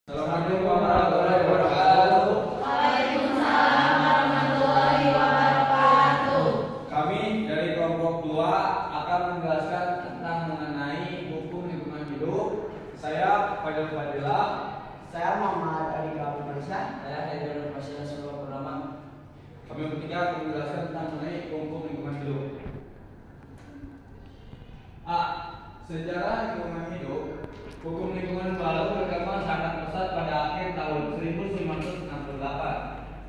Assalamualaikum warahmatullahi wabarakatuh. Waalaikumsalam warahmatullahi wabarakatuh. Kami dari kelompok 2 akan menjelaskan tentang mengenai hukum lingkungan hidup. Saya Fadil Fadila. Saya Muhammad Ali Kabupaten. Saya Haidar Masya Sebuah Purnama. Kami bertiga akan menjelaskan tentang mengenai hukum lingkungan hidup. A. Sejarah lingkungan hidup. Hukum lingkungan baru berkembang sangat pesat pada akhir tahun 1968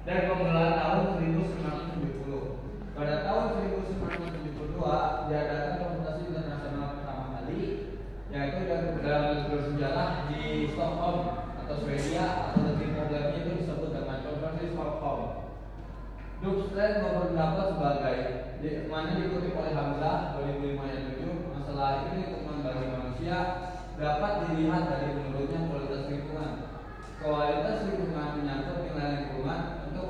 dan permulaan tahun 1970. Pada tahun 1972 diadakan konferensi internasional pertama kali, yaitu dalam bersejarah di Stockholm atau Swedia, atau lebih populernya itu disebut dengan konferensi Stockholm. Dubsland berpendapat sebagai mana dikutip oleh Hamzah 2005 ayat 7, masalah ini lingkungan bagi manusia dapat dilihat dari menurunnya kualitas lingkungan. Kualitas lingkungan menyangkut nilai lingkungan untuk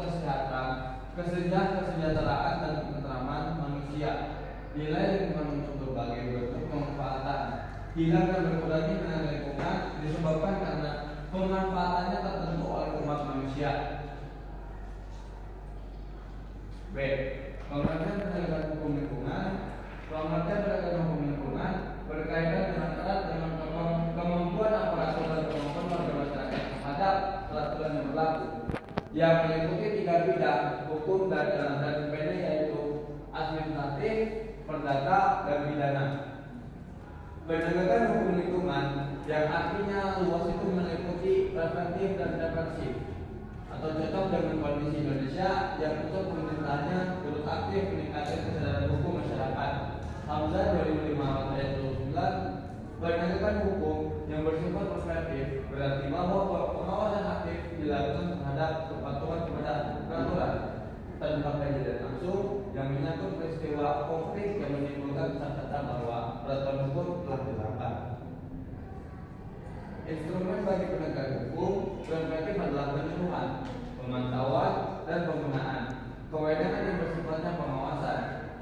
kesejahteraan dan ketentraman manusia. Nilai lingkungan untuk berbagai bentuk pemanfaatan. Hilang dan berkurangnya nilai lingkungan disebabkan karena pemanfaatannya tertentu oleh umat manusia. B. Pengertian penegakan hukum lingkungan. Pengertian penegakan hukum lingkungan berkaitan dengan erat dengan kemampuan aparatur dan kemampuan warga masyarakat terhadap peraturan yang berlaku, yang meliputi 3 bidang hukum dan pidana, yaitu administratif, perdata, dan pidana. Penegakan hukum lingkungan yang artinya luas itu meliputi preventif dan represif, atau cocok dengan kondisi Indonesia yang pusat pemerintahnya turut aktif meningkatkan kesadaran hukum masyarakat. Hamzah 2005 ayat 29. Penegakan hukum yang bersifat preventif berarti bahwa pengawasan aktif dilakukan terhadap kepatuhan kepada peraturan tanpa kejadian langsung yang menyangkut peristiwa konflik yang menimbulkan kesadaran bahwa peraturan hukum telah dilanggar. Instrumen bagi penegakan hukum preventif adalah penyuluhan, pemantauan, dan penggunaan kewenangan yang bersifatnya pengawasan.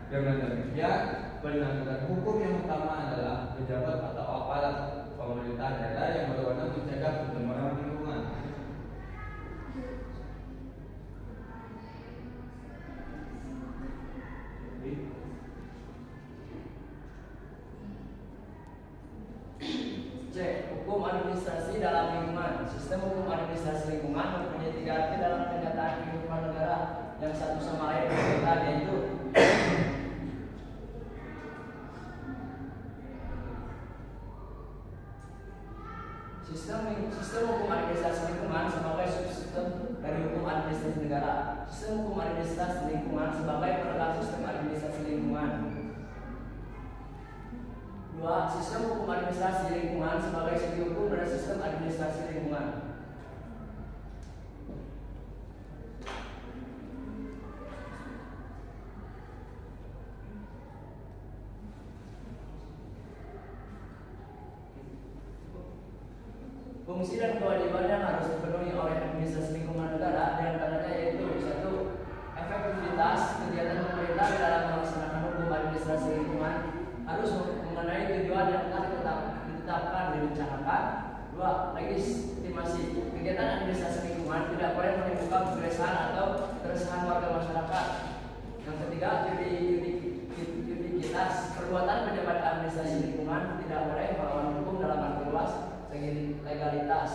Dengan demikian, penegakan hukum yang utama adalah pejabat atau aparat pemerintah daerah yang berwenang mencegah pencemaran lingkungan. C. Hukum administrasi dalam lingkungan. Sistem hukum administrasi lingkungan mempunyai 3 arti dalam kenyataan kehidupan negara yang satu sama lain berbeda, yaitu Sistem hukum administrasi lingkungan sebagai subsistem dari hukum administrasi negara. Sistem hukum administrasi lingkungan sebagai penegak sistem administrasi lingkungan. 2. Sistem hukum administrasi lingkungan sebagai segi hukum dari sistem administrasi lingkungan. Fungsi dan kewajiban yang harus dipenuhi oleh administrasi lingkungan negara diantaranya yaitu 1. Efektivitas kegiatan pemerintah dalam melaksanakan hukum administrasi lingkungan harus mengenai tujuan yang telah ditetapkan direncanakan. 2. Legitimasi kegiatan administrasi lingkungan tidak boleh menimbulkan keresahan atau keresahan warga masyarakat. Yang ketiga, juridikitas perbuatan pejabat administrasi lingkungan tidak boleh melawan hukum dalam arti luas. Legalitas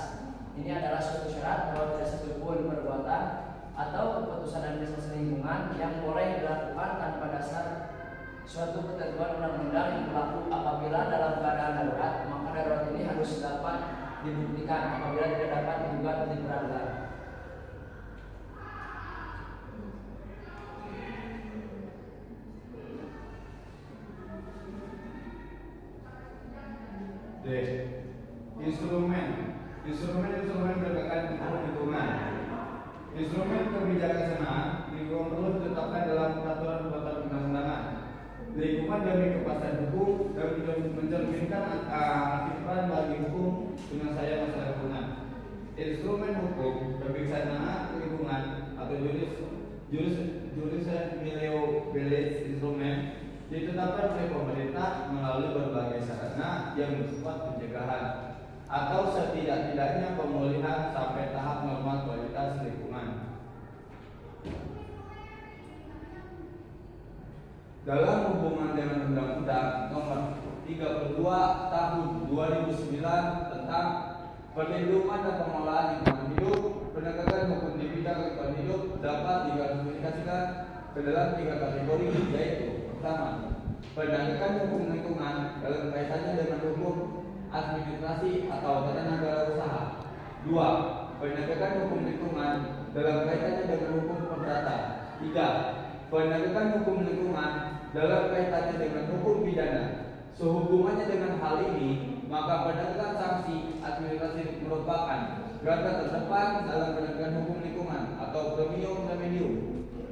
ini adalah suatu syarat bahwa tidak satupun perbuatan atau keputusan administrasi lingkungan yang boleh dilakukan tanpa dasar suatu ketentuan undang-undang yang berlaku. Apabila dalam keadaan darurat, maka darurat ini harus dapat dibuktikan. Apabila tidak dapat digugat di peradilan. D. Instrumen penegakan hukum lingkungan. Instrumen kebijaksanaan lingkungan perlu ditetapkan dalam peraturan perundang-undangan. Lingkungan demi kepastian hukum dan mencerminkan aktifan bagi hukum penyelesaian masalah lingkungan. Instrumen hukum kebijaksanaan lingkungan atau juris mileo beles instrumen ditetapkan oleh pemerintah melalui berbagai sarana yang bersifat pencegahan atau setidak-tidaknya pemulihan dalam hubungan dengan Undang-Undang Nomor 32 Tahun 2009 tentang perlindungan dan pengelolaan lingkungan hidup, penegakan hukum di bidang lingkungan hidup dapat diklasifikasikan ke dalam 3 kategori, yaitu pertama, penegakan hukum lingkungan dalam kaitannya dengan hukum administrasi atau tata negara usaha. 2. Penegakan hukum lingkungan dalam kaitannya dengan hukum perdata. 3. Penegakan hukum lingkungan dalam kaitannya dengan hukum pidana. Sehubungannya dengan hal ini, maka penegakan sanksi administrasi merupakan garda terdepan dalam penegakan hukum lingkungan atau premium remedium.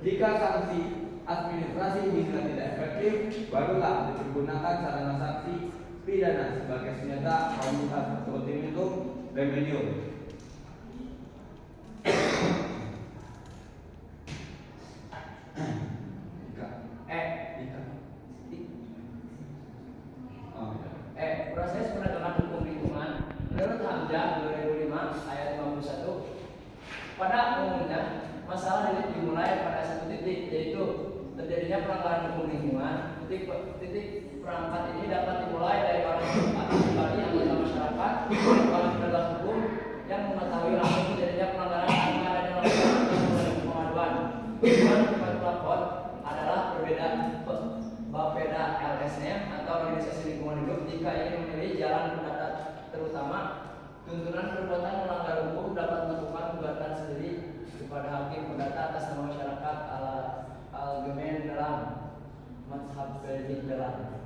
Jika sanksi administrasi dinilai tidak efektif, barulah dipergunakan sarana sanksi pidana sebagai senjata pamungkas atau ultimum remedium. Proses penegakan hukum lingkungan menurut Hamzah 2005 ayat 51 pada umumnya masalah dimulai pada satu titik, yaitu terjadinya pelanggaran hukum lingkungan. Titik perangkat ini dapat dimulai dari orang pribadi, anggota masyarakat, orang penegak hukum yang mengetahui langsung terjadinya pelanggaran tanpa adanya laporan pengaduan. Tujuan pelapor adalah perbedaan Bapeda LSM atau organisasi lingkungan hidup jika ingin memilih jalan perdata, terutama tuntunan perbuatan melanggar hukum dapat melakukan gugatan sendiri kepada hakim perdata atas nama masyarakat al-Gemen dalam mazhab Belgian.